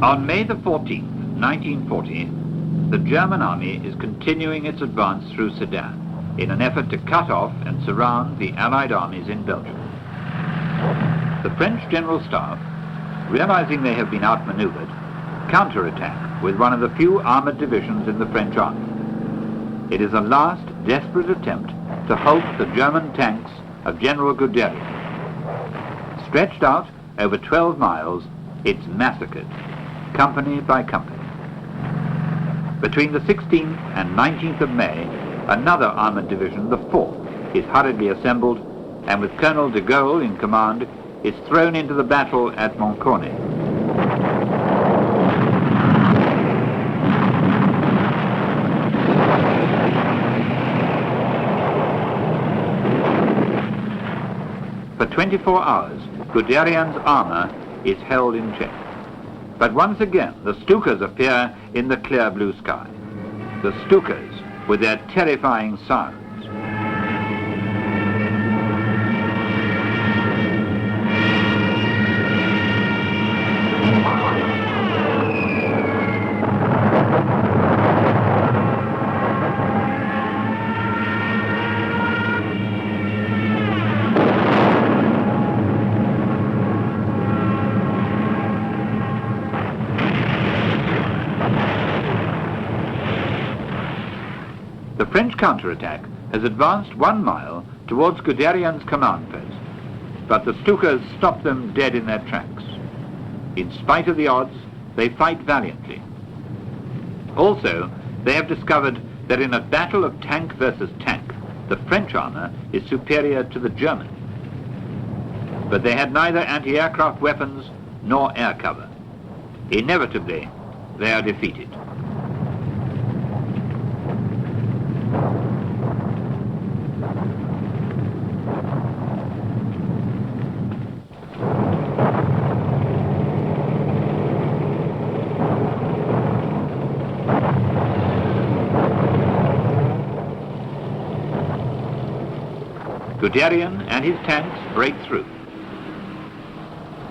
On May the 14th, 1940, the German army is continuing its advance through Sedan in an effort to cut off and surround the Allied armies in Belgium. The French General Staff, realizing they have been outmaneuvered, counterattack with one of the few armored divisions in the French army. It is a last desperate attempt to halt the German tanks of General Guderian. Stretched out over 12 miles, it's massacred, company by company. Between the 16th and 19th of May, another armoured division, the 4th, is hurriedly assembled and with Colonel de Gaulle in command, is thrown into the battle at Montcornet. For 24 hours, Guderian's armour is held in check. But once again, the Stukas appear in the clear blue sky. The Stukas, with their terrifying sounds. The French counterattack has advanced 1 mile towards Guderian's command post, but the Stukas stop them dead in their tracks. In spite of the odds, they fight valiantly. Also, they have discovered that in a battle of tank versus tank, the French armour is superior to the German. But they had neither anti-aircraft weapons nor air cover. Inevitably, they are defeated. Guderian and his tanks break through.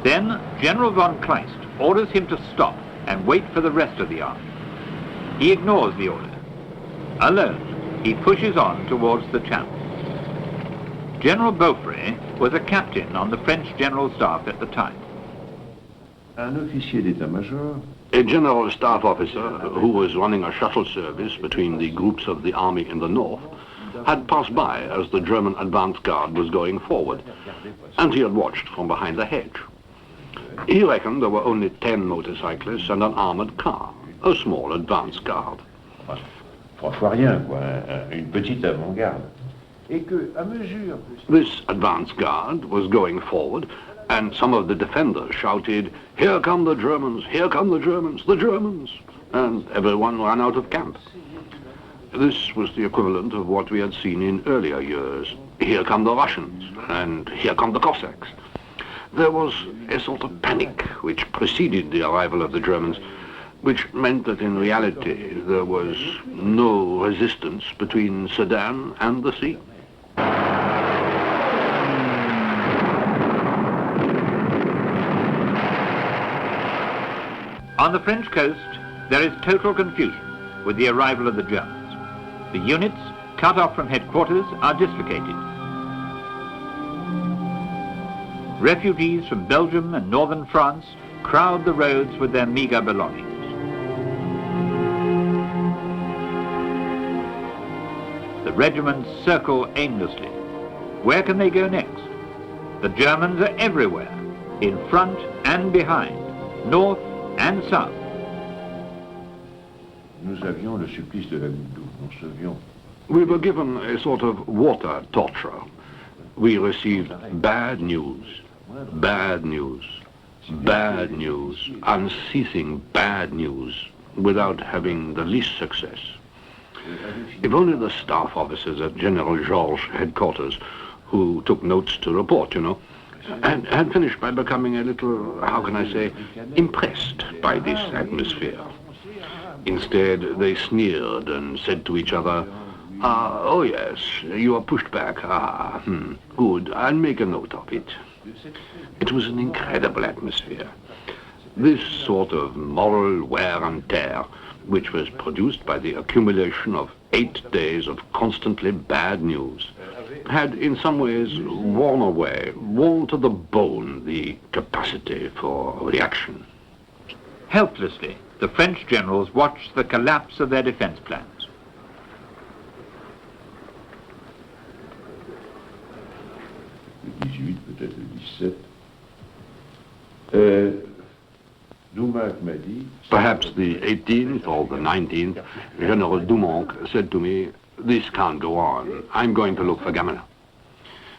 Then General von Kleist orders him to stop and wait for the rest of the army. He ignores the order. Alone, he pushes on towards the Channel. General Beaufray was a captain on the French General Staff at the time. Un officier d'état-major. A general staff officer who was running a shuttle service between the groups of the army in the north had passed by as the German advance guard was going forward, and he had watched from behind the hedge. He reckoned there were only 10 motorcyclists and an armored car, a small advance guard. Franchement rien, quoi, une petite avant-garde. Et que, à mesure... This advance guard was going forward, and some of the defenders shouted, "Here come the Germans, here come the Germans, the Germans!" And everyone ran out of camp. This was the equivalent of what we had seen in earlier years. Here come the Russians, and here come the Cossacks. There was a sort of panic which preceded the arrival of the Germans, which meant that in reality there was no resistance between Sedan and the sea. On the French coast, there is total confusion with the arrival of the Germans. The units, cut off from headquarters, are dislocated. Refugees from Belgium and northern France crowd the roads with their meagre belongings. The regiments circle aimlessly. Where can they go next? The Germans are everywhere, in front and behind, north and south. Nous avions le supplice de la goutte d'eau. Nous recevions. We were given a sort of water torture. We received bad news, bad news, bad news, unceasing bad news, without having the least success. If only the staff officers at General Georges' headquarters, who took notes to report, and had finished by becoming a little, how can I say, impressed by this atmosphere. Instead, they sneered and said to each other, oh yes, you are pushed back. Good, I'll make a note of it. It was an incredible atmosphere. This sort of moral wear and tear, which was produced by the accumulation of 8 days of constantly bad news, had in some ways worn away, worn to the bone, the capacity for reaction. Helplessly, the French generals watched the collapse of their defense plans. Le 18, peut-être le 17. Doumac m'a dit... Perhaps the 18th or the 19th, General Doumac said to me, this can't go on. I'm going to look for Gamelin.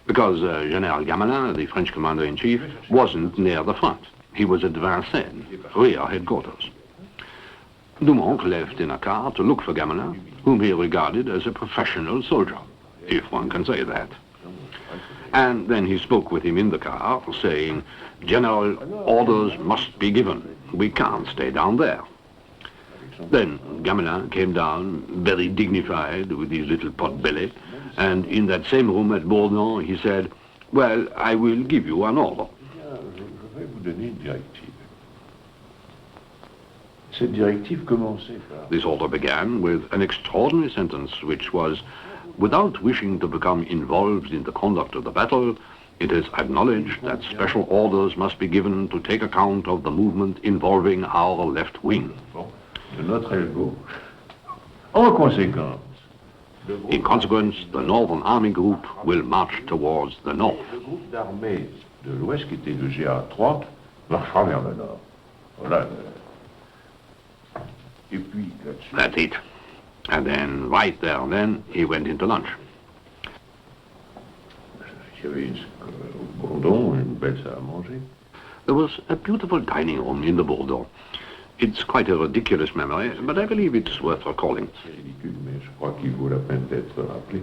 Because General Gamelin, the French commander-in-chief, wasn't near the front. He was at Vincennes, rear headquarters. Doumac left in a car to look for Gamelin, whom he regarded as a professional soldier, if one can say that. And then he spoke with him in the car, saying, General, orders must be given. We can't stay down there. Then Gamelin came down, very dignified, with his little pot belly, and in that same room at Bourdon, he said, well, I will give you an order. Je vais vous donner une directive. Cette directive commençait par... This order began with an extraordinary sentence, which was, without wishing to become involved in the conduct of the battle, it is acknowledged that special orders must be given to take account of the movement involving our left wing. De notre aile gauche. En conséquence, in consequence, the Northern Army Group will march towards the north. Le groupe d'armée de l'Ouest, qui était le GA3, marchera vers le nord. Voilà. Et puis, là-dessus... That's it. And then, right there and then, he went into lunch. Il y avait au Bourdon une belle salle à manger. There was a beautiful dining room in the Bourdon. It's quite a ridiculous memory, but I believe it's worth recalling. C'est ridicule, mais je crois qu'il vaut la peine d'être rappelé.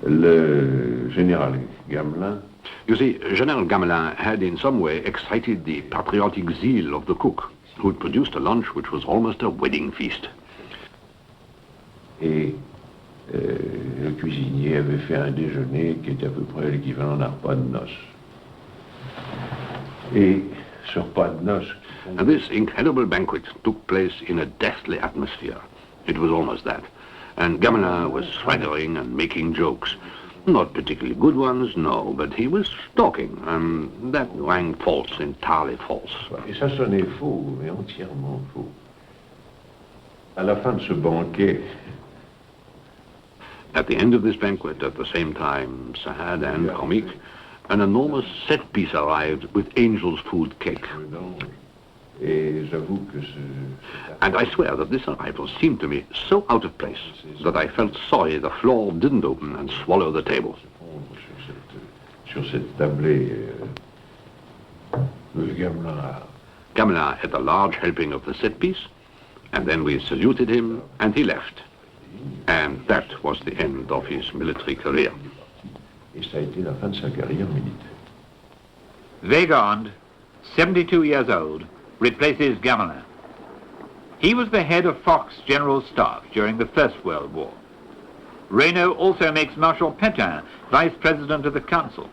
Le général Gamelin... You see, General Gamelin had in some way excited the patriotic zeal of the cook, who had produced a lunch which was almost a wedding feast. Et le cuisinier avait fait un déjeuner qui était à peu près l'équivalent d'un repas de noces. Et ce repas de noces... And this incredible banquet took place in a deathly atmosphere. It was almost that. And Gamelin was swaggering and making jokes. Not particularly good ones, no, but he was talking, and that rang false, entirely false. Et ça sonnait faux, mais entièrement faux. À la fin de ce banquet... At the end of this banquet, at the same time sad and comique, an enormous set piece arrived with angel's food cake. Et j'avoue que and I swear that this arrival seemed to me so out of place that I felt sorry the floor didn't open and swallow the table. Sur cette tablée, Gamelin had a large helping of the set piece, and then we saluted him, and he left. And that was the end of his military career. Et ça a été la fin de sa carrière militaire. Weygand, 72 years old, replaces Gamelin. He was the head of Foch's General Staff during the First World War. Reynaud also makes Marshal Pétain Vice President of the Council.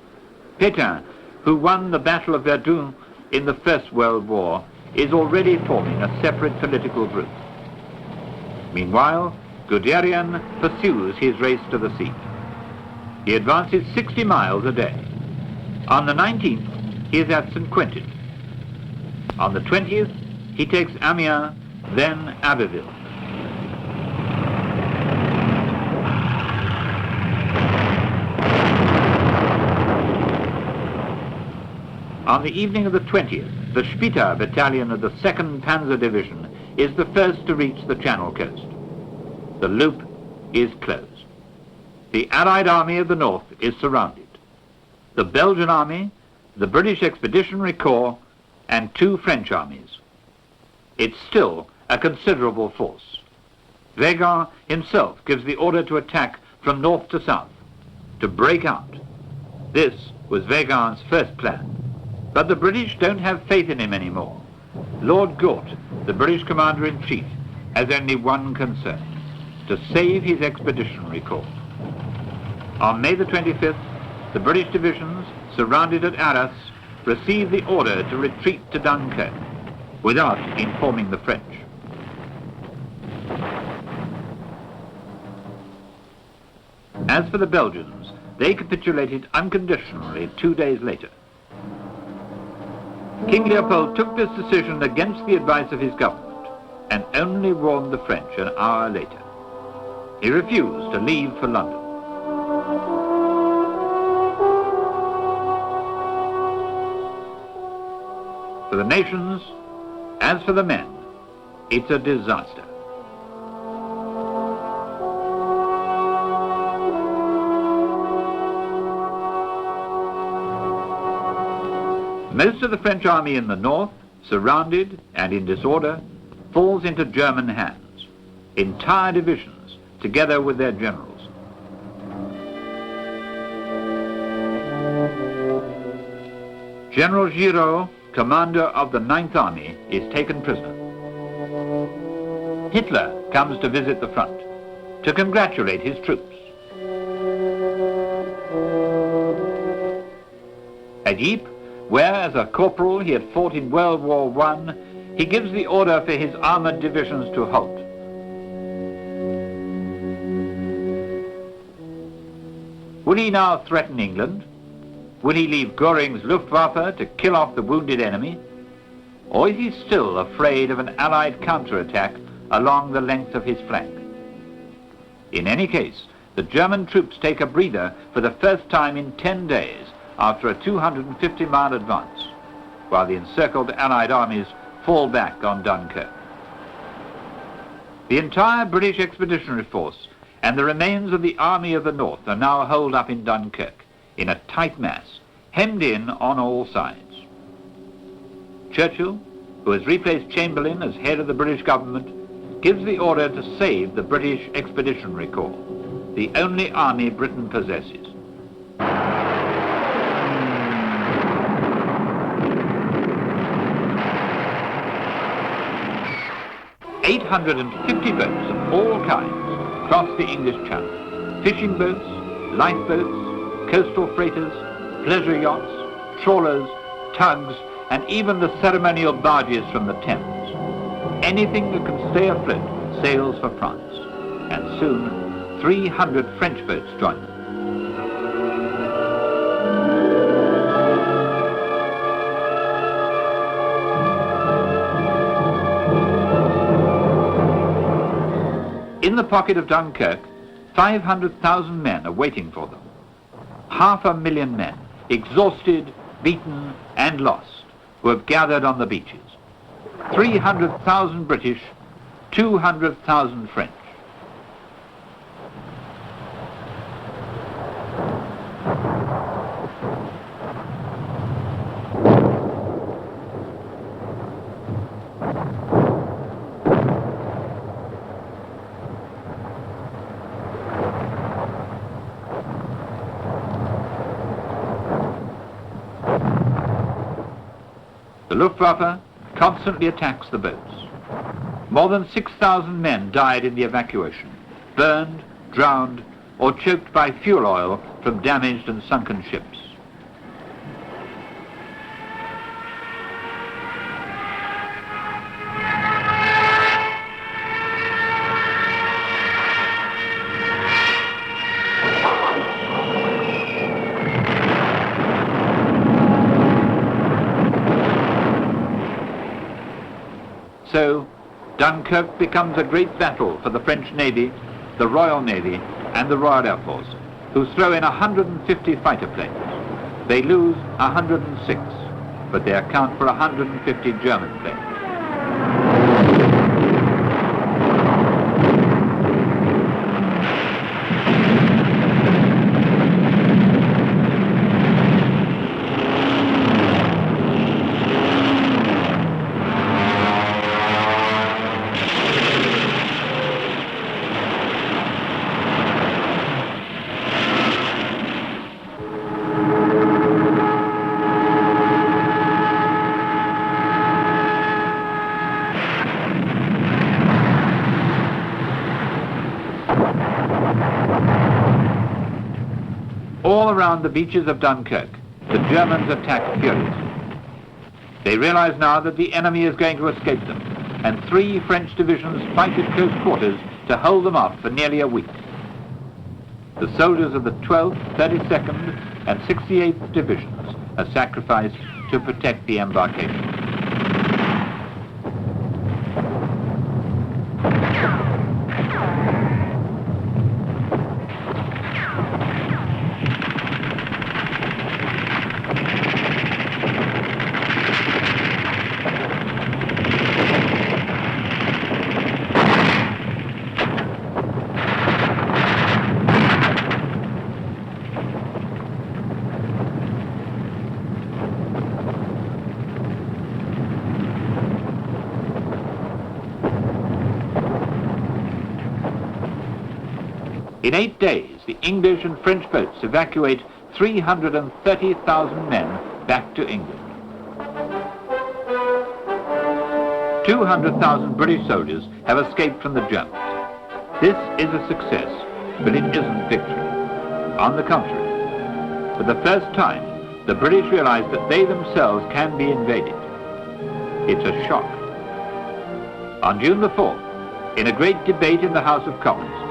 Pétain, who won the Battle of Verdun in the First World War, is already forming a separate political group. Meanwhile, Guderian pursues his race to the sea. He advances 60 miles a day. On the 19th, he is at St. Quentin. On the 20th, he takes Amiens, then Abbeville. On the evening of the 20th, the Spitta battalion of the 2nd Panzer Division is the first to reach the Channel coast. The loop is closed. The Allied Army of the North is surrounded. The Belgian Army, the British Expeditionary Corps, and 2 French armies. It's still a considerable force. Weygand himself gives the order to attack from north to south, to break out. This was Weygand's first plan. But the British don't have faith in him anymore. Lord Gort, the British Commander-in-Chief, has only one concern: to save his expeditionary corps. On May the 25th, the British divisions, surrounded at Arras, received the order to retreat to Dunkirk, without informing the French. As for the Belgians, they capitulated unconditionally 2 days later. King Leopold took this decision against the advice of his government and only warned the French an hour later. He refused to leave for London. For the nations, as for the men, it's a disaster. Most of the French army in the north, surrounded and in disorder, falls into German hands. Entire divisions, together with their generals. General Giraud, commander of the 9th Army, is taken prisoner. Hitler comes to visit the front, to congratulate his troops. At Ypres, where as a corporal he had fought in World War I, he gives the order for his armoured divisions to halt. Will he now threaten England? Will he leave Göring's Luftwaffe to kill off the wounded enemy? Or is he still afraid of an Allied counterattack along the length of his flank? In any case, the German troops take a breather for the first time in 10 days after a 250-mile advance, while the encircled Allied armies fall back on Dunkirk. The entire British expeditionary force and the remains of the Army of the North are now holed up in Dunkirk, in a tight mass, hemmed in on all sides. Churchill, who has replaced Chamberlain as head of the British government, gives the order to save the British Expeditionary Corps, the only army Britain possesses. 850 boats of all kinds cross the English Channel. Fishing boats, lifeboats, coastal freighters, pleasure yachts, trawlers, tugs, and even the ceremonial barges from the Thames. Anything that can stay afloat sails for France, and soon 300 French boats join them. In the pocket of Dunkirk, 500,000 men are waiting for them. 500,000 men, exhausted, beaten, and lost, who have gathered on the beaches. 300,000 British, 200,000 French. The Luftwaffe constantly attacks the boats. More than 6,000 men died in the evacuation, burned, drowned, or choked by fuel oil from damaged and sunken ships. So, Dunkirk becomes a great battle for the French Navy, the Royal Navy, and the Royal Air Force, who throw in 150 fighter planes. They lose 106, but they account for 150 German planes. All around the beaches of Dunkirk, the Germans attack furiously. They realize now that the enemy is going to escape them, and 3 French divisions fight at close quarters to hold them off for nearly a week. The soldiers of the 12th, 32nd and 68th divisions are sacrificed to protect the embarkation. In 8 days, the English and French boats evacuate 330,000 men back to England. 200,000 British soldiers have escaped from the Germans. This is a success, but it isn't victory. On the contrary, for the first time, the British realize that they themselves can be invaded. It's a shock. On June the 4th, in a great debate in the House of Commons,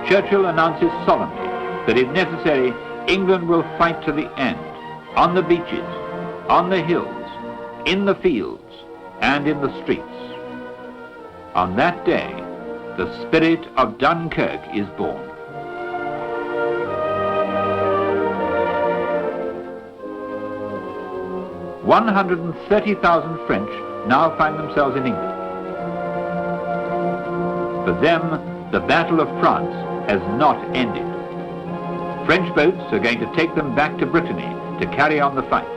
Churchill announces solemnly that if necessary, England will fight to the end, on the beaches, on the hills, in the fields, and in the streets. On that day, the spirit of Dunkirk is born. "130,000 French now find themselves in England. For them, the Battle of France has not ended. French boats are going to take them back to Brittany to carry on the fight.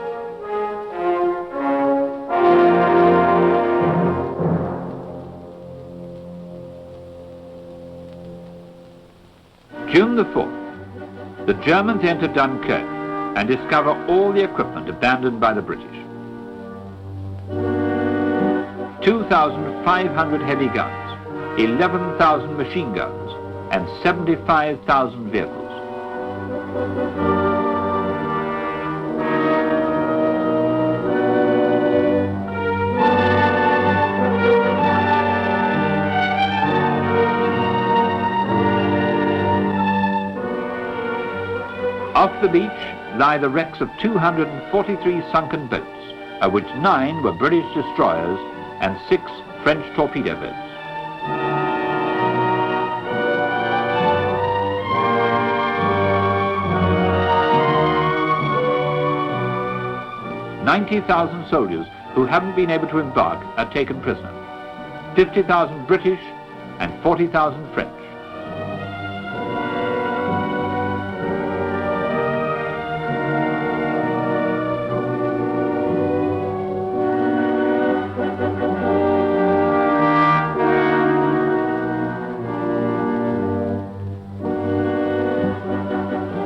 June the 4th, the Germans enter Dunkirk and discover all the equipment abandoned by the British. 2,500 heavy guns, 11,000 machine guns, and 75,000 vehicles. Off the beach lie the wrecks of 243 sunken boats, of which 9 were British destroyers and 6 French torpedo boats. "90,000 soldiers who haven't been able to embark are taken prisoner. 50,000 British and 40,000 French.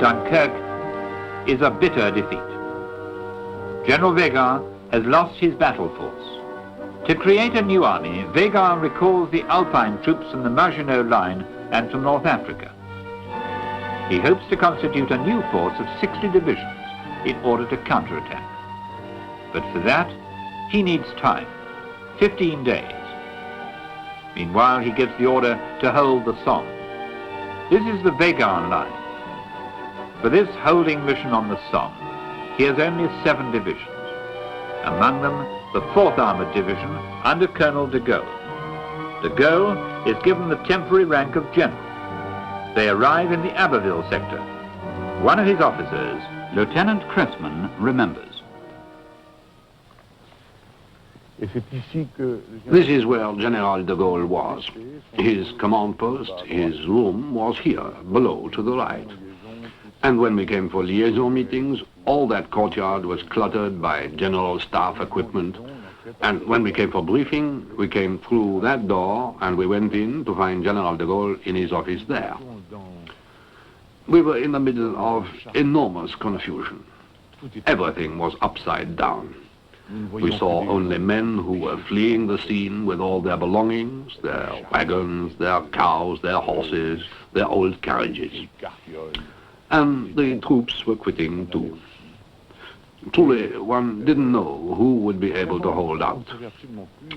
Dunkirk is a bitter defeat. General Weygand has lost his battle force. To create a new army, Weygand recalls the Alpine troops from the Maginot Line and from North Africa. He hopes to constitute a new force of 60 divisions in order to counterattack. But for that, he needs time, 15 days. Meanwhile, he gives the order to hold the Somme. This is the Weygand line. For this holding mission on the Somme, he has only 7 divisions. Among them, the 4th Armoured Division under Colonel de Gaulle. De Gaulle is given the temporary rank of general. They arrive in the Abbeville sector. One of his officers, Lieutenant Cressman, remembers. This is where General de Gaulle was. His command post, his room was here, below to the right. And when we came for liaison meetings, all that courtyard was cluttered by general staff equipment. And when we came for briefing, we came through that door and we went in to find General de Gaulle in his office there. We were in the middle of enormous confusion. Everything was upside down. We saw only men who were fleeing the scene with all their belongings, their wagons, their cows, their horses, their old carriages. And the troops were quitting too. Truly, one didn't know who would be able to hold out.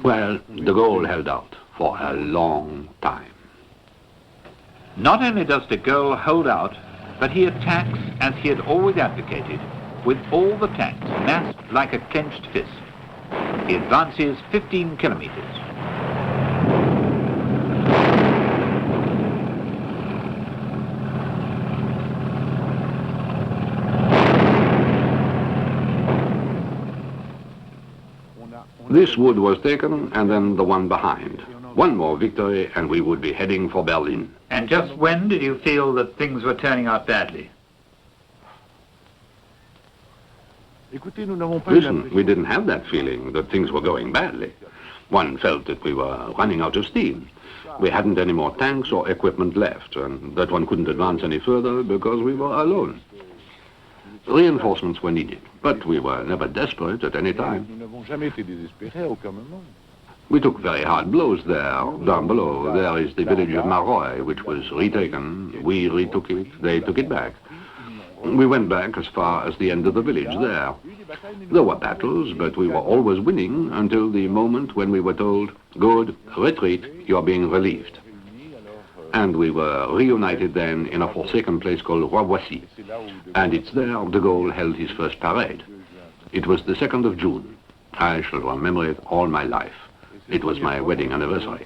Well, de Gaulle held out for a long time. Not only does de Gaulle hold out, but he attacks as he had always advocated, with all the tanks massed like a clenched fist. He advances 15 kilometers. This wood was taken, and then the one behind. One more victory, and we would be heading for Berlin. And just when did you feel that things were turning out badly? Listen, we didn't have that feeling that things were going badly. One felt that we were running out of steam. We hadn't any more tanks or equipment left, and that one couldn't advance any further because we were alone. Reinforcements were needed, but we were never desperate at any time. We took very hard blows there. Down below, there is the village of Maroy, which was retaken. We retook it, they took it back. We went back as far as the end of the village there. There were battles, but we were always winning until the moment when we were told, "Good, retreat, you're being relieved." And we were reunited then in a forsaken place called Wwii. And it's there de Gaulle held his first parade. It was the 2nd of June. I shall remember it all my life. It was my wedding anniversary.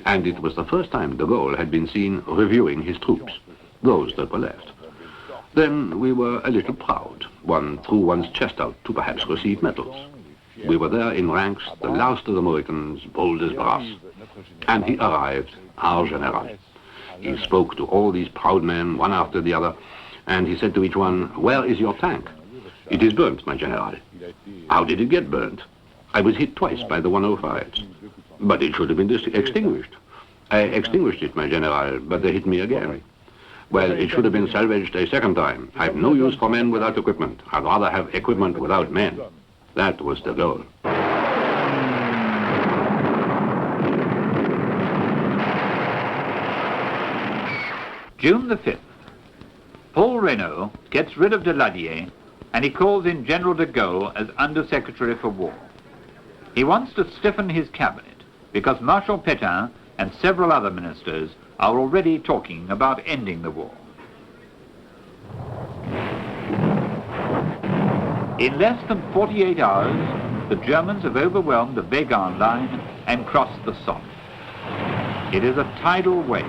And it was the first time de Gaulle had been seen reviewing his troops, those that were left. Then we were a little proud. One threw one's chest out to perhaps receive medals. We were there in ranks, the last of the Mohicans, bold as brass. And he arrived, our general. He spoke to all these proud men, one after the other, and he said to each one, "Where is your tank?" "It is burnt, my general." "How did it get burnt?" "I was hit twice by the 105s. "But it should have been extinguished." "I extinguished it, my general, but they hit me again." "Well, it should have been salvaged a second time. I've no use for men without equipment. I'd rather have equipment without men." That was de Gaulle. June the 5th. Paul Reynaud gets rid of Daladier, and he calls in General de Gaulle as Under-Secretary for War. He wants to stiffen his cabinet because Marshal Pétain and several other ministers are already talking about ending the war. In less than 48 hours, the Germans have overwhelmed the Weygand line and crossed the Somme. It is a tidal wave.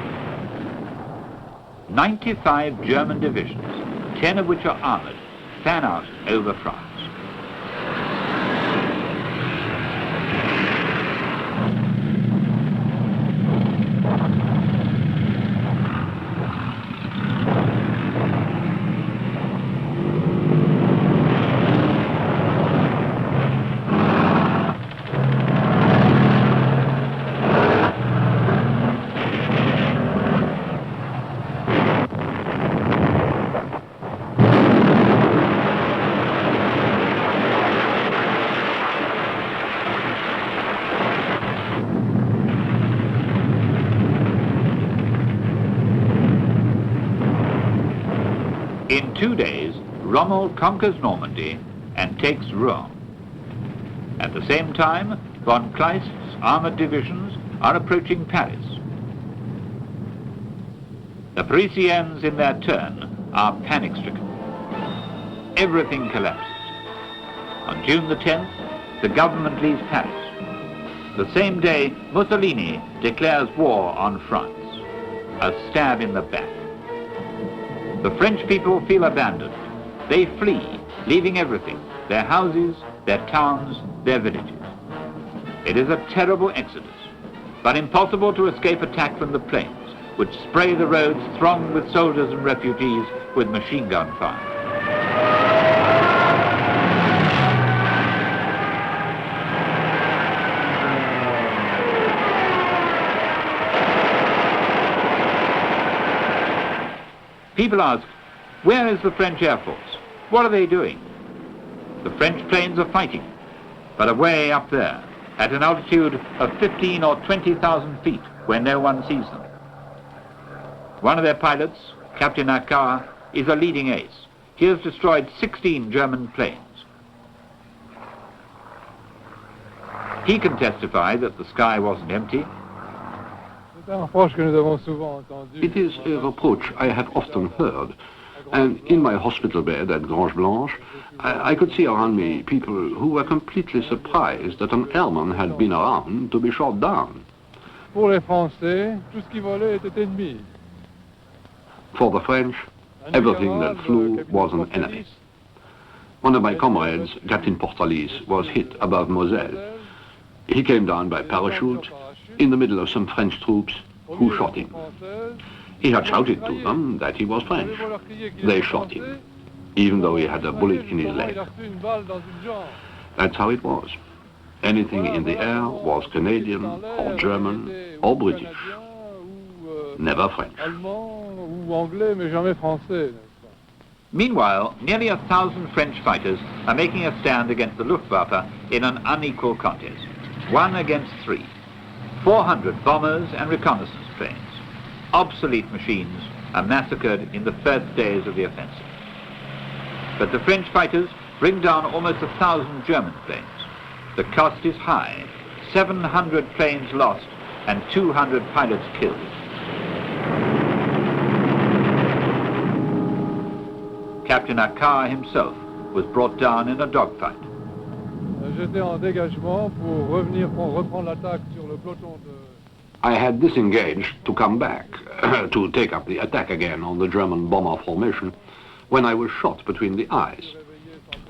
95 German divisions, 10 of which are armored, fan out over France. In 2 days, Rommel conquers Normandy and takes Rouen. At the same time, von Kleist's armored divisions are approaching Paris. The Parisians, in their turn, are panic-stricken. Everything collapses. On June the 10th, the government leaves Paris. The same day, Mussolini declares war on France. A stab in the back. The French people feel abandoned. They flee, leaving everything, their houses, their towns, their villages. It is a terrible exodus, but impossible to escape attack from the plains, which spray the roads thronged with soldiers and refugees with machine gun fire. People ask, where is the French Air Force? What are they doing? The French planes are fighting, but away up there, at an altitude of 15 or 20,000 feet, where no one sees them. One of their pilots, Captain Accard, is a leading ace. He has destroyed 16 German planes. He can testify that the sky wasn't empty. It is a reproach I have often heard, and in my hospital bed at Grange Blanche, I could see around me people who were completely surprised that an airman had been around to be shot down. Pour les Français, tout ce qui volait était ennemi. For the French, everything that flew was an enemy. One of my comrades, Captain Portalis, was hit above Moselle. He came down by parachute in the middle of some French troops who shot him. He had shouted to them that he was French. They shot him, even though he had a bullet in his leg. That's how it was. Anything in the air was Canadian or German or British, never French. Meanwhile, nearly 1,000 French fighters are making a stand against the Luftwaffe in an unequal contest. 1 against 3. 400 bombers and reconnaissance planes, obsolete machines, are massacred in the first days of the offensive. But the French fighters bring down almost 1,000 German planes. The cost is high, 700 planes lost and 200 pilots killed. Captain Accard himself was brought down in a dogfight. I had disengaged to come back, to take up the attack again on the German bomber formation, when I was shot between the eyes.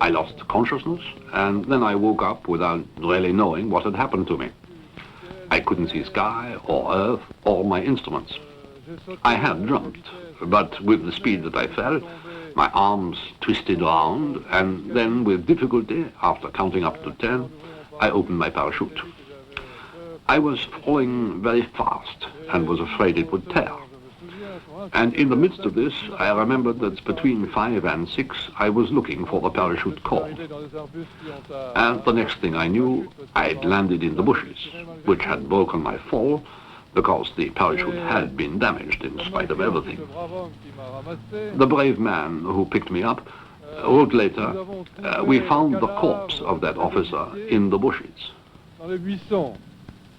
I lost consciousness, and then I woke up without really knowing what had happened to me. I couldn't see sky, or earth, or my instruments. I had jumped, but with the speed that I fell, my arms twisted round, and then with difficulty, after counting up to 10, I opened my parachute. I was falling very fast, and was afraid it would tear. And in the midst of this, I remembered that between 5 and 6, I was looking for the parachute cord. And the next thing I knew, I'd landed in the bushes, which had broken my fall, because the parachute had been damaged in spite of everything. The brave man who picked me up wrote later, we found the corpse of that officer in the bushes.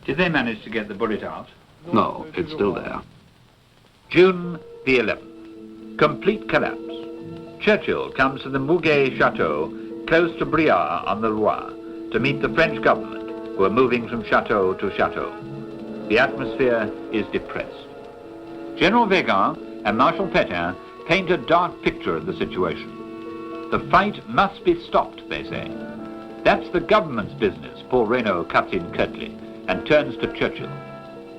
Did they manage to get the bullet out? No, it's still there. June the 11th. Complete collapse. Churchill comes to the Mouguet Chateau, close to Briare on the Loire, to meet the French government, who are moving from chateau to chateau. The atmosphere is depressed. General Weygand and Marshal Pétain paint a dark picture of the situation. The fight must be stopped, they say. That's the government's business, Paul Reynaud cuts in curtly and turns to Churchill.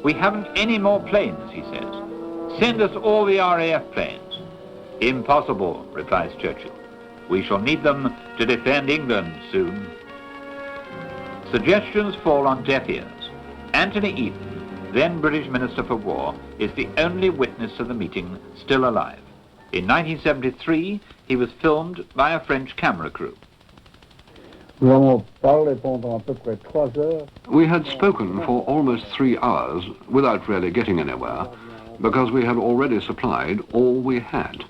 We haven't any more planes, he says. Send us all the RAF planes. Impossible, replies Churchill. We shall need them to defend England soon. Suggestions fall on deaf ears. Anthony Eden, then British Minister for War, is the only witness of the meeting still alive. In 1973, he was filmed by a French camera crew. We had spoken for almost 3 hours without really getting anywhere, because we had already supplied all we had.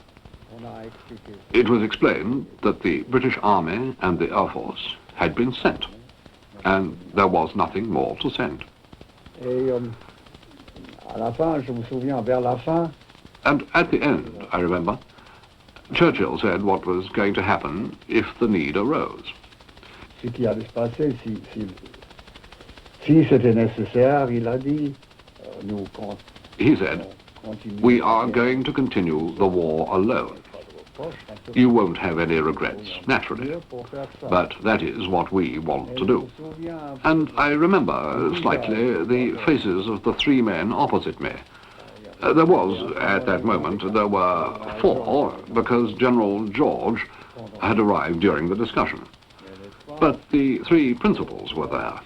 It was explained that the British Army and the Air Force had been sent, and there was nothing more to send. And at the end, I remember, Churchill said what was going to happen if the need arose. He said, we are going to continue the war alone. You won't have any regrets, naturally, but that is what we want to do. And I remember slightly the faces of the 3 men opposite me. There was, at that moment, there were 4, because General George had arrived during the discussion. But the 3 principals were there.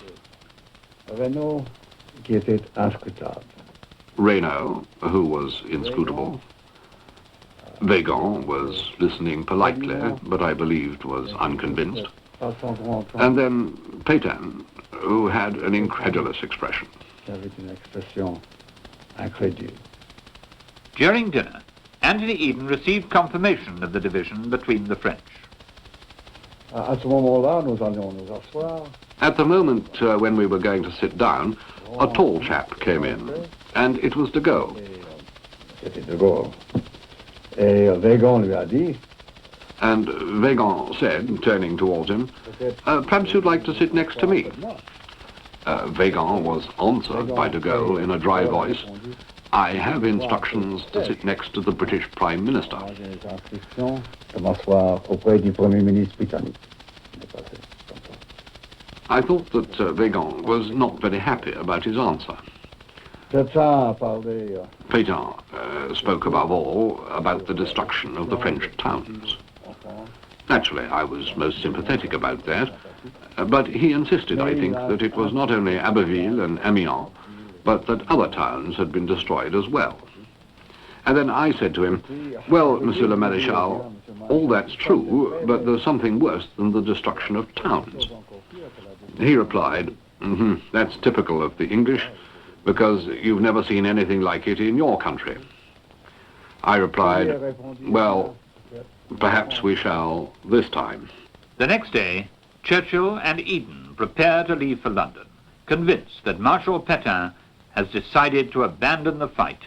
Reynaud, who was inscrutable. Weygand was listening politely, but I believed was unconvinced. And then Pétain, who had an incredulous expression. During dinner, Anthony Eden received confirmation of the division between the French. À ce moment-là, nous allions nous asseoir. At the moment when we were going to sit down, a tall chap came in, and it was de Gaulle. C'était de Gaulle. Et Weygand lui a dit, And Weygand said, turning towards him, perhaps you'd like to sit next to me. Weygand was answered by de Gaulle in a dry voice, I have instructions to sit next to the British Prime Minister. j'ai les instructions de m'asseoir auprès du Premier ministre britannique. I thought that Weygand was not very happy about his answer. Pétain a parlé. Pétain spoke above all about the destruction of the French towns. Naturally, I was most sympathetic about that, but he insisted, I think, that it was not only Abbeville and Amiens, but that other towns had been destroyed as well. And then I said to him, well, Monsieur le Maréchal, all that's true, but there's something worse than the destruction of towns. He replied, that's typical of the English, because you've never seen anything like it in your country. I replied, well, perhaps we shall this time. The next day, Churchill and Eden prepare to leave for London, convinced that Marshal Pétain has decided to abandon the fight.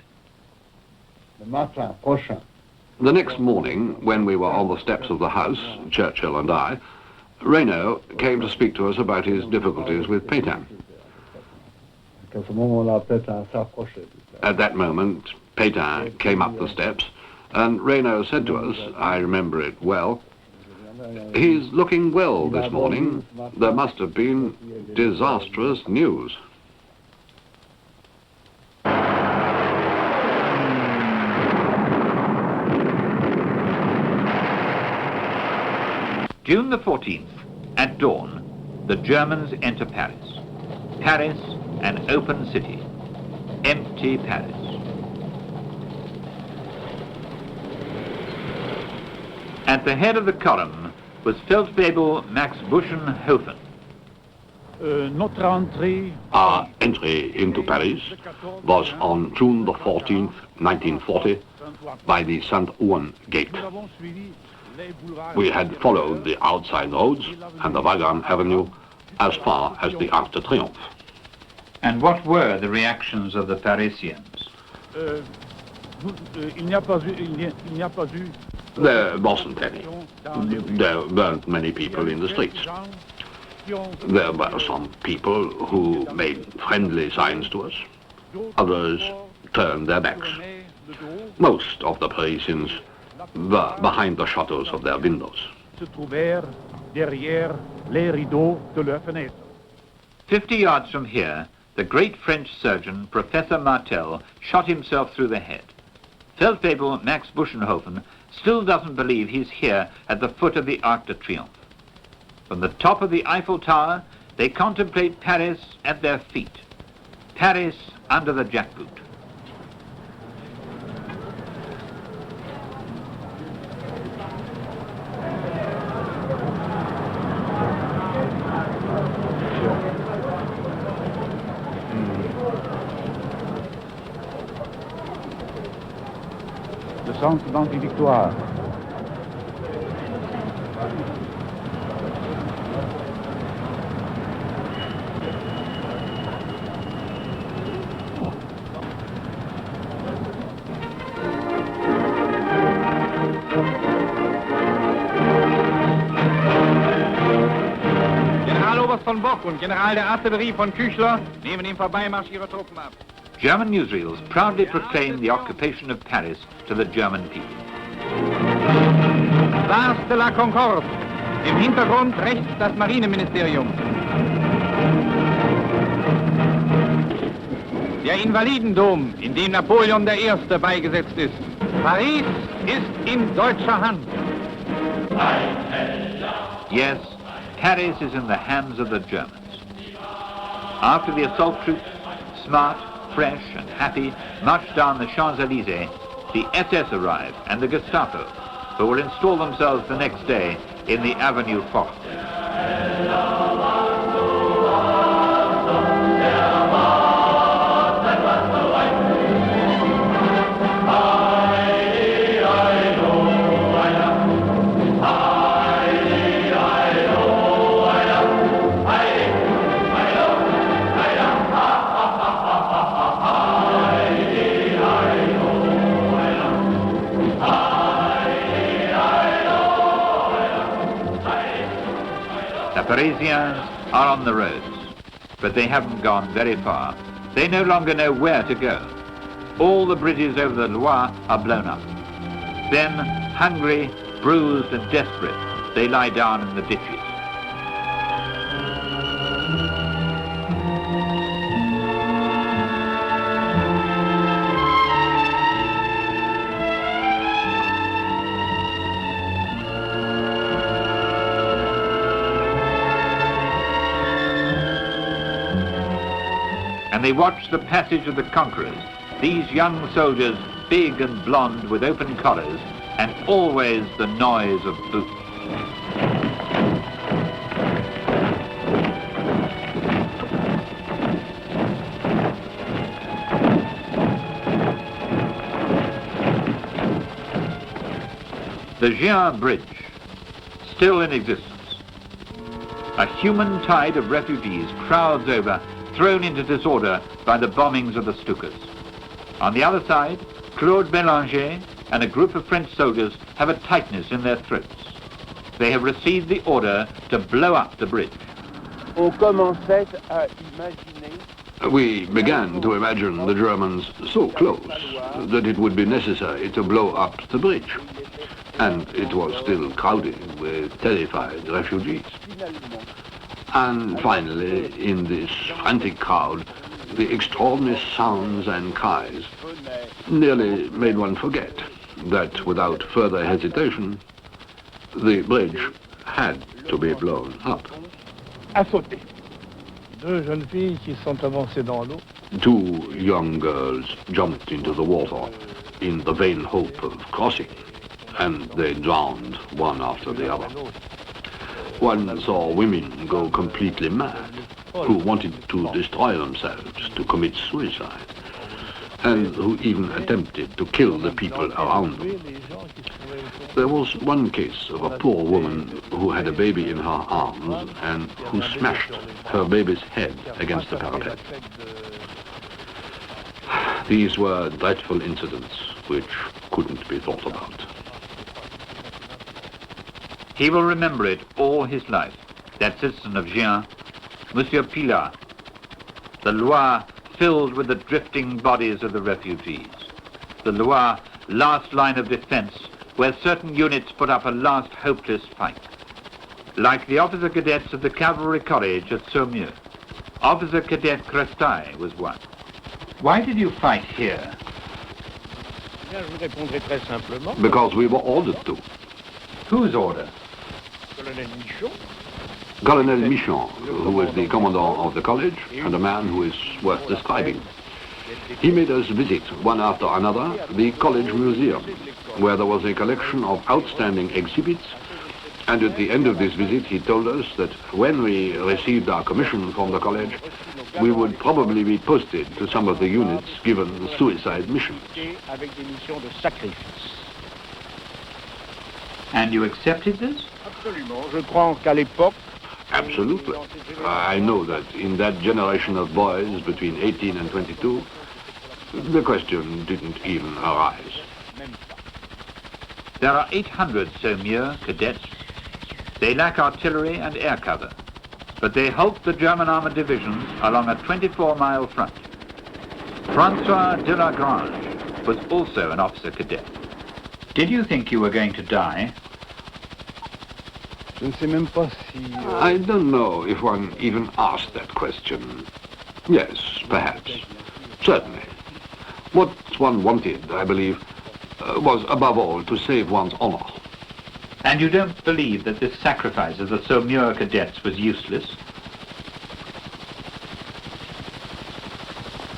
Le matin prochain. The next morning, when we were on the steps of the house, Churchill and I, Reynaud came to speak to us about his difficulties with Pétain. À ce moment-là, Pétain s'approchait. At that moment, Pétain came up the steps, and Reynaud said to us, I remember it well, he's looking well this morning. There must have been disastrous news. June the 14th, at dawn, the Germans enter Paris. Paris, an open city. Empty Paris. At the head of the column was Feldwebel Max Buschenhofen. Notre entrée Our entry into Paris was on June the 14th, 1940, by the St. Ouen Gate. nous avons suivi les boulevards. We had followed the outside roads and the Wagram Avenue as far as the Arc de Triomphe. And what were the reactions of the Parisians? Il n'y a pas eu, il n'y a pas eu. There wasn't any. There weren't many people in the streets. There were some people who made friendly signs to us. Others turned their backs. Most of the Parisians were behind the shutters of their windows. Se trouvèrent derrière les rideaux de leurs fenêtres. 50 yards from here, the great French surgeon, Professor Martel, shot himself through the head. Feldwebel Max Buschenhofen still doesn't believe he's here at the foot of the Arc de Triomphe. From the top of the Eiffel Tower, they contemplate Paris at their feet. Paris under the jackboot. Le centre d'anti-victoire. Generaloberst von Bock und General der Artillerie von Küchler nehmen im Vorbeimarsch ihre Truppen ab. German newsreels proudly proclaim the occupation of Paris to the German people. Place de la Concorde. Im Hintergrund rechts das Marineministerium. Der Invalidendom, in dem Napoleon I. beigesetzt ist. Paris ist in deutscher Hand. Yes, Paris is in the hands of the Germans. After the assault troops, smart, fresh and happy, marched down the Champs-Élysées, the SS arrived and the Gestapo, who will install themselves the next day in the Avenue Foch. Parisians are on the roads, but they haven't gone very far. They no longer know where to go. All the bridges over the Loire are blown up. Then, hungry, bruised and desperate, they lie down in the ditches. And they watch the passage of the conquerors, these young soldiers, big and blonde with open collars, and always the noise of boots. The Gien Bridge, still in existence. A human tide of refugees crowds over, thrown into disorder by the bombings of the Stukas. On the other side, Claude Bélanger and a group of French soldiers have a tightness in their throats. They have received the order to blow up the bridge. We began to imagine the Germans so close that it would be necessary to blow up the bridge. And it was still crowded with terrified refugees. And finally, in this frantic crowd, the extraordinary sounds and cries nearly made one forget that without further hesitation, the bridge had to be blown up. À sauter. Deux jeunes filles qui sont avancées dans l'eau. Two young girls jumped into the water in the vain hope of crossing, and they drowned one after the other. One saw women go completely mad, who wanted to destroy themselves, to commit suicide, and who even attempted to kill the people around them. There was one case of a poor woman who had a baby in her arms and who smashed her baby's head against the parapet. These were dreadful incidents which couldn't be thought about. He will remember it all his life, that citizen of Gien, Monsieur Pilat, the Loire filled with the drifting bodies of the refugees. The Loire, last line of defense, where certain units put up a last hopeless fight. Like the officer cadets of the Cavalry College at Saumur, Officer Cadet Crestaille was one. Why did you fight here? Because we were ordered to. Whose order? Colonel Michon, who was the commandant of the college, and a man who is worth describing. He made us visit, one after another, the college museum, where there was a collection of outstanding exhibits, and at the end of this visit he told us that when we received our commission from the college, we would probably be posted to some of the units given the suicide mission. And you accepted this? Absolutely. I know that in that generation of boys between 18 and 22, the question didn't even arise. There are 800 Saumur cadets. They lack artillery and air cover, but they halt the German armored divisions along a 24-mile front. Francois de la Grange was also an officer cadet. Did you think you were going to die? I don't know if one even asked that question. Yes, perhaps. Certainly. What one wanted, I believe, was above all to save one's honor. And you don't believe that this sacrifice of the Saumur cadets was useless?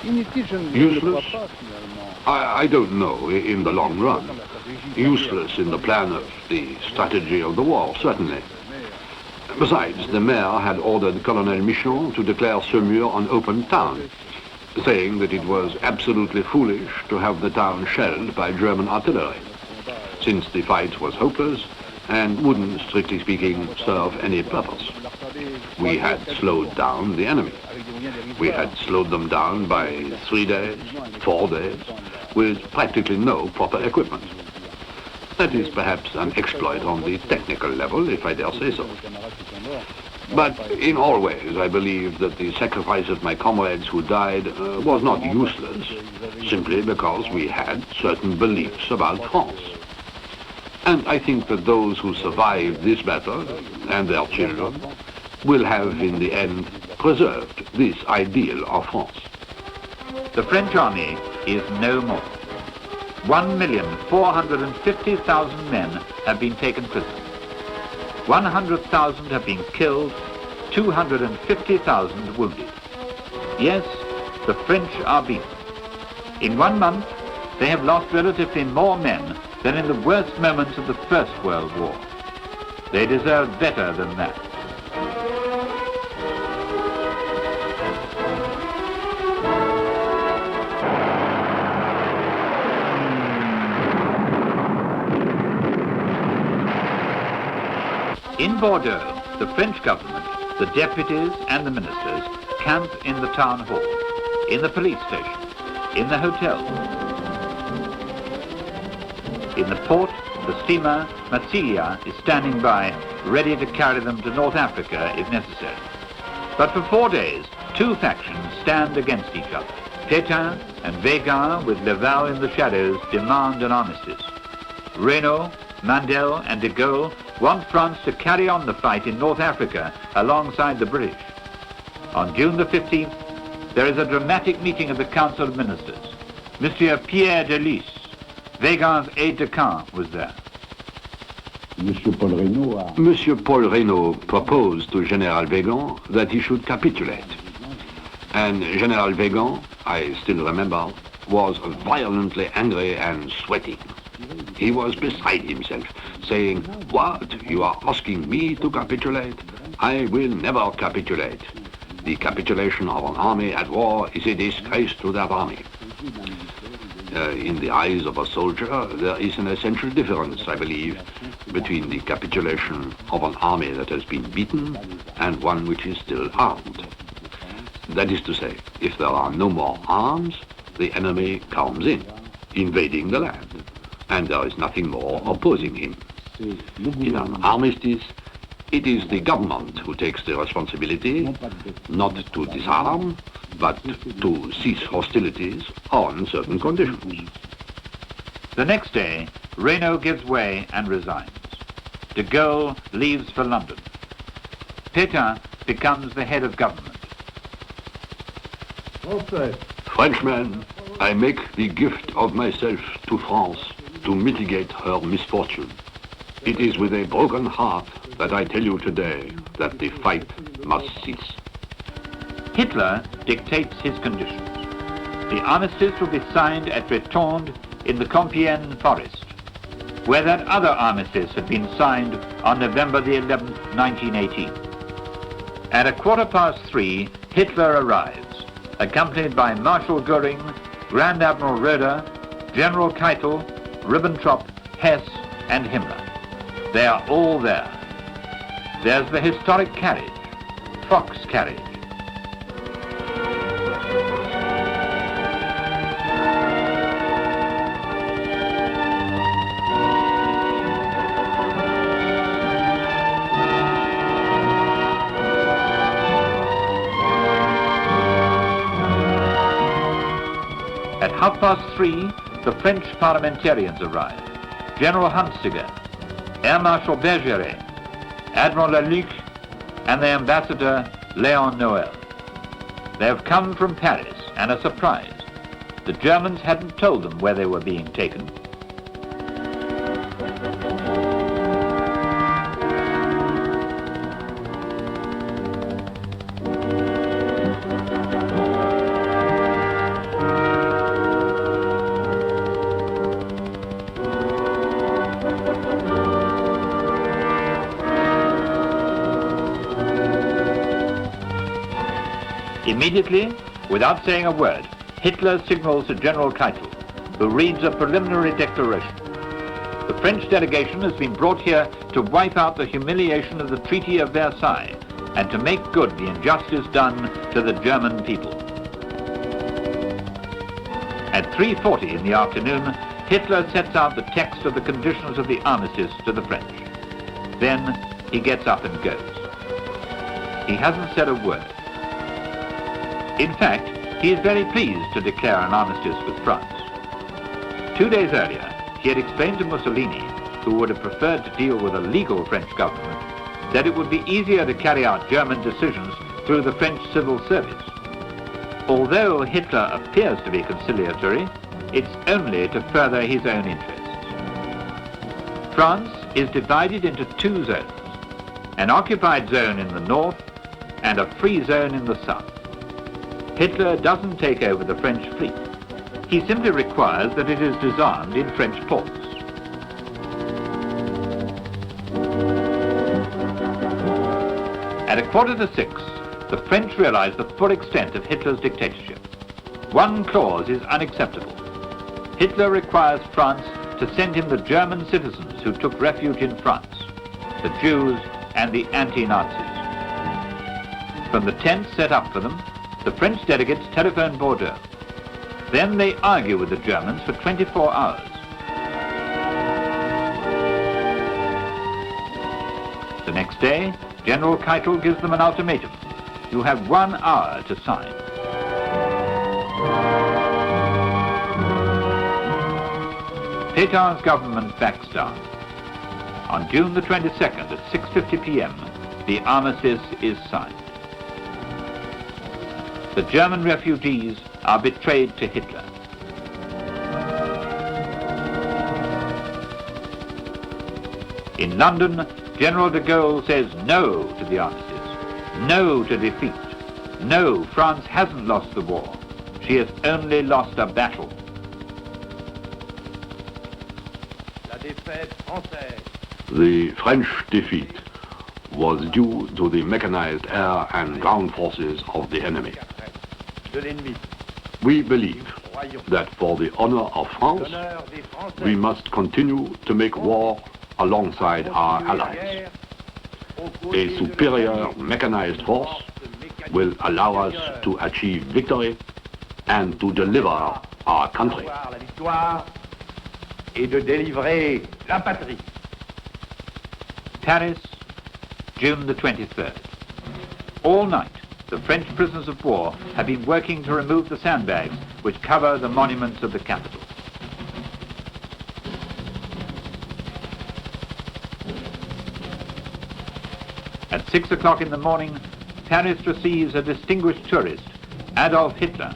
Useless? I don't know in the long run. Useless in the plan of the strategy of the war, certainly. Besides, the mayor had ordered Colonel Michon to declare Saumur an open town, saying that it was absolutely foolish to have the town shelled by German artillery, since the fight was hopeless and wouldn't, strictly speaking, serve any purpose. We had slowed down the enemy. We had slowed them down by 3 days, 4 days, with practically no proper equipment. That is perhaps an exploit on the technical level, if I dare say so. But in all ways, I believe that the sacrifice of my comrades who died was not useless, simply because we had certain beliefs about France. And I think that those who survived this battle, and their children, will have in the end preserved this ideal of France. The French army is no more. 1,450,000 men have been taken prisoner. 100,000 have been killed, 250,000 wounded. Yes, the French are beaten. In 1 month, they have lost relatively more men than in the worst moments of the First World War. They deserve better than that. In Bordeaux, the French government, the deputies and the ministers camp in the town hall, in the police station, in the hotel. In the port, the steamer Massilia is standing by, ready to carry them to North Africa if necessary. But for 4 days, 2 factions stand against each other. Pétain and Weygand, with Laval in the shadows, demand an armistice. Reynaud, Mandel and de Gaulle want France to carry on the fight in North Africa alongside the British. On June the 15th, there is a dramatic meeting of the Council of Ministers. Monsieur Pierre de Lys, Weygand's aide-de-camp, was there. Monsieur Paul Reynaud proposed to General Weygand that he should capitulate. And General Weygand, I still remember, was violently angry and sweating. He was beside himself, saying, "What? You are asking me to capitulate? I will never capitulate. The capitulation of an army at war is a disgrace to that army." In the eyes of a soldier, there is an essential difference, I believe, between the capitulation of an army that has been beaten and one which is still armed. That is to say, if there are no more arms, the enemy comes in, invading the land, and there is nothing more opposing him. In an armistice, it is the government who takes the responsibility, not to disarm, but to cease hostilities on certain conditions. The next day, Reynaud gives way and resigns. De Gaulle leaves for London. Pétain becomes the head of government. Frenchmen, I make the gift of myself to France to mitigate her misfortune. It is with a broken heart that I tell you today that the fight must cease. Hitler dictates his conditions. The armistice will be signed at Bretonde in the Compiègne forest, where that other armistice had been signed on November the 11th, 1918. At 3:15, Hitler arrives, accompanied by Marshal Göring, Grand Admiral Roeder, General Keitel, Ribbentrop, Hess, and Himmler. They are all there. There's the historic carriage, Fox carriage. At 3:30, the French parliamentarians arrive. General Hunziger, Air Marshal Bergeret, Admiral Laluc, and the ambassador Léon Noël. They have come from Paris and are surprised. The Germans hadn't told them where they were being taken. Immediately, without saying a word, Hitler signals to General Keitel, who reads a preliminary declaration. The French delegation has been brought here to wipe out the humiliation of the Treaty of Versailles and to make good the injustice done to the German people. At 3:40 in the afternoon, Hitler sets out the text of the conditions of the armistice to the French. Then he gets up and goes. He hasn't said a word. In fact, he is very pleased to declare an armistice with France. 2 days earlier, he had explained to Mussolini, who would have preferred to deal with a legal French government, that it would be easier to carry out German decisions through the French civil service. Although Hitler appears to be conciliatory, it's only to further his own interests. France is divided into 2 zones, an occupied zone in the north and a free zone in the south. Hitler doesn't take over the French fleet. He simply requires that it is disarmed in French ports. At 5:45, the French realize the full extent of Hitler's dictatorship. One clause is unacceptable. Hitler requires France to send him the German citizens who took refuge in France, the Jews and the anti-Nazis. From the tents set up for them, the French delegates telephone Bordeaux. Then they argue with the Germans for 24 hours. The next day, General Keitel gives them an ultimatum. You have 1 hour to sign. Pétain's government backs down. On June the 22nd at 6:50 p.m., the armistice is signed. The German refugees are betrayed to Hitler. In London, General de Gaulle says no to the armistice, no to defeat. No, France hasn't lost the war. She has only lost a battle. The French defeat was due to the mechanized air and ground forces of the enemy. We believe that for the honor of France, we must continue to make war alongside our allies. A superior mechanized force will allow us to achieve victory and to deliver our country. Et de délivrer la patrie. Paris, June the 23rd. All night, the French prisoners of war have been working to remove the sandbags which cover the monuments of the capital. At 6 o'clock in the morning, Paris receives a distinguished tourist, Adolf Hitler.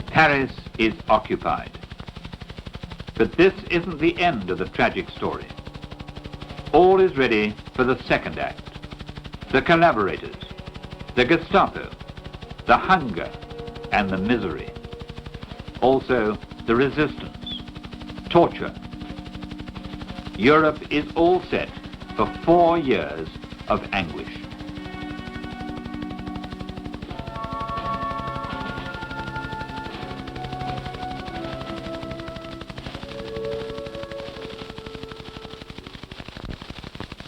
Paris is occupied. But this isn't the end of the tragic story. All is ready for the second act. The collaborators, the Gestapo, the hunger and the misery. Also the resistance, torture. Europe is all set for 4 years of anguish.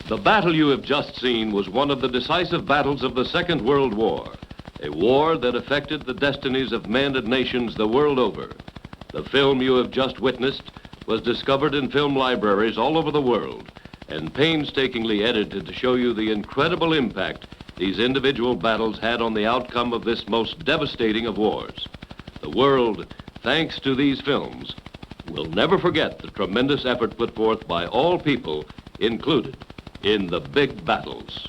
The battle you have just seen was one of the decisive battles of the Second World War, a war that affected the destinies of men and nations the world over. The film you have just witnessed was discovered in film libraries all over the world and painstakingly edited to show you the incredible impact these individual battles had on the outcome of this most devastating of wars. The world, thanks to these films, will never forget the tremendous effort put forth by all people included in the big battles.